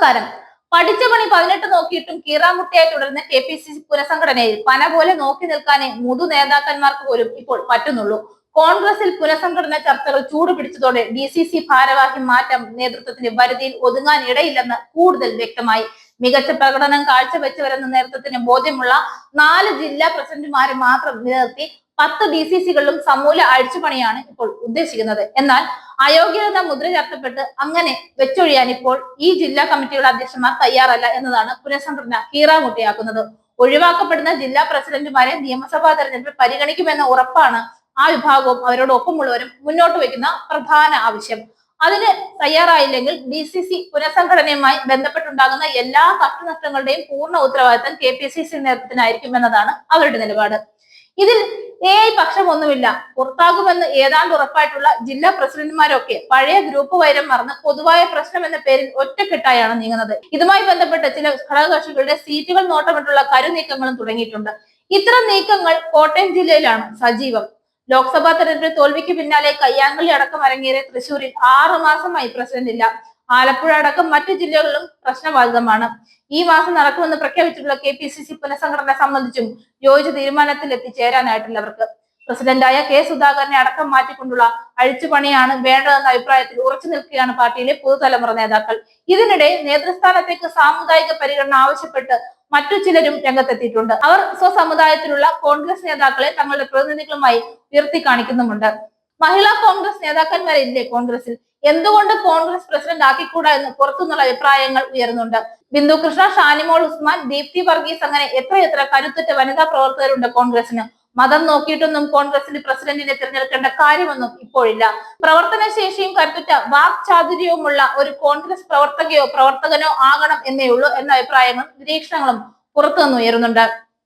നമസ്കാരം. പഠിച്ച പണി 18 നോക്കിയിട്ടും കീറാമുട്ടിയായി തുടരുന്ന KPCC പുനഃസംഘടനയിൽ പന പോലെ നോക്കി നിൽക്കാനേ മുതു നേതാക്കന്മാർക്ക് പോലും ഇപ്പോൾ പറ്റുന്നുള്ളൂ. കോൺഗ്രസിൽ പുനഃസംഘടന ചർച്ചകൾ ചൂടുപിടിച്ചതോടെ DCC ഭാരവാഹി മാറ്റം നേതൃത്വത്തിന്റെ പരിധിയിൽ ഒതുങ്ങാൻ ഇടയില്ലെന്ന് കൂടുതൽ വ്യക്തമായി. മികച്ച പ്രകടനം കാഴ്ചവെച്ചവരെന്ന നേതൃത്വത്തിന് ബോധ്യമുള്ള 4 ജില്ലാ പ്രസിഡന്റുമാരെ മാത്രം നിലനിർത്തി 10 DCCകളിലും സമൂല അഴിച്ചുപണിയാണ് ഇപ്പോൾ ഉദ്ദേശിക്കുന്നത്. എന്നാൽ അയോഗ്യത മുദ്ര ചാർത്തപ്പെട്ട് അങ്ങനെ വെച്ചൊഴിയാൻ ഇപ്പോൾ ഈ ജില്ലാ കമ്മിറ്റികളുടെ അധ്യക്ഷന്മാർ തയ്യാറല്ല എന്നതാണ് പുനഃസംഘടന കീറാമുട്ടിയാക്കുന്നത്. ഒഴിവാക്കപ്പെടുന്ന ജില്ലാ പ്രസിഡന്റുമാരെ നിയമസഭാ തെരഞ്ഞെടുപ്പിൽ പരിഗണിക്കുമെന്ന ഉറപ്പാണ് ആ വിഭാഗവും അവരോടൊപ്പമുള്ളവരും മുന്നോട്ട് വയ്ക്കുന്ന പ്രധാന ആവശ്യം. അതിന് തയ്യാറായില്ലെങ്കിൽ DCC പുനഃസംഘടനയുമായി ബന്ധപ്പെട്ടുണ്ടാകുന്ന എല്ലാ കഷ്ടനഷ്ടങ്ങളുടെയും പൂർണ്ണ ഉത്തരവാദിത്തം KPCC നേതൃത്വത്തിനായിരിക്കും എന്നതാണ് അവരുടെ നിലപാട്. ഇതിൽ പക്ഷമൊന്നുമില്ല. പുറത്താകുമെന്ന് ഏതാണ്ട് ഉറപ്പായിട്ടുള്ള ജില്ലാ പ്രസിഡന്റുമാരൊക്കെ പഴയ ഗ്രൂപ്പ് വൈരം മറന്ന് പൊതുവായ പ്രശ്നം എന്ന പേരിൽ ഒറ്റക്കെട്ടായാണ് നീങ്ങുന്നത്. ഇതുമായി ബന്ധപ്പെട്ട് ചില ഘടകകക്ഷികളുടെ സീറ്റുകൾ നോട്ടമിട്ടുള്ള കരുനീക്കങ്ങളും തുടങ്ങിയിട്ടുണ്ട്. ഇത്തരം നീക്കങ്ങൾ കോട്ടയം ജില്ലയിലാണ് സജീവം. ലോക്സഭാ തെരഞ്ഞെടുപ്പിൽ തോൽവിക്ക് പിന്നാലെ കയ്യാങ്കളി അടക്കം അരങ്ങേറിയ തൃശൂരിൽ 6 മാസമായി പ്രസിഡന്റ് ഇല്ല. ആലപ്പുഴ അടക്കം മറ്റു ജില്ലകളിലും പ്രശ്നബാധിതമാണ്. ഈ മാസം നടക്കുമെന്ന് പ്രഖ്യാപിച്ചിട്ടുള്ള KPCC പുനഃസംഘടന സംബന്ധിച്ചും യോജിച്ച തീരുമാനത്തിൽ എത്തിച്ചേരാനായിട്ടില്ല അവർക്ക്. പ്രസിഡന്റായ K സുധാകരനെ അടക്കം മാറ്റിക്കൊണ്ടുള്ള അഴിച്ചുപണിയാണ് വേണ്ടതെന്ന അഭിപ്രായത്തിൽ ഉറച്ചു നിൽക്കുകയാണ് പാർട്ടിയിലെ പുതുതലമുറ നേതാക്കൾ. ഇതിനിടെ നേതൃസ്ഥാനത്തേക്ക് സാമുദായിക പരിഗണന ആവശ്യപ്പെട്ട് മറ്റു ചിലരും രംഗത്തെത്തിയിട്ടുണ്ട്. അവർ സ്വസമുദായത്തിലുള്ള കോൺഗ്രസ് നേതാക്കളെ തങ്ങളുടെ പ്രതിനിധികളുമായി ഉയർത്തി കാണിക്കുന്നുമുണ്ട്. മഹിളാ കോൺഗ്രസ് നേതാക്കന്മാരില്ലേ കോൺഗ്രസിൽ? എന്തുകൊണ്ട് കോൺഗ്രസ് പ്രസിഡന്റ് ആക്കിക്കൂടാ എന്ന് പുറത്തുനിന്നുള്ള അഭിപ്രായങ്ങൾ ഉയർന്നുണ്ട്. ബിന്ദു കൃഷ്ണ, ഷാനിമോൾ ഉസ്മാൻ, ദീപ്തി വർഗീസ് അങ്ങനെ എത്രയെത്ര കരുത്തുറ്റ വനിതാ പ്രവർത്തകരുണ്ട് കോൺഗ്രസിന്. മതം നോക്കിയിട്ടൊന്നും കോൺഗ്രസിന്റെ പ്രസിഡന്റിനെ തിരഞ്ഞെടുക്കേണ്ട കാര്യമൊന്നും ഇപ്പോഴില്ല. പ്രവർത്തന ശേഷിയും കരുത്തുറ്റ വാക്ചാതുര്യവുമുള്ള ഒരു കോൺഗ്രസ് പ്രവർത്തകയോ പ്രവർത്തകനോ ആകണം എന്നേ ഉള്ളൂ എന്ന അഭിപ്രായങ്ങളും നിരീക്ഷണങ്ങളും പുറത്തുനിന്ന് ഉയരുന്നുണ്ട്.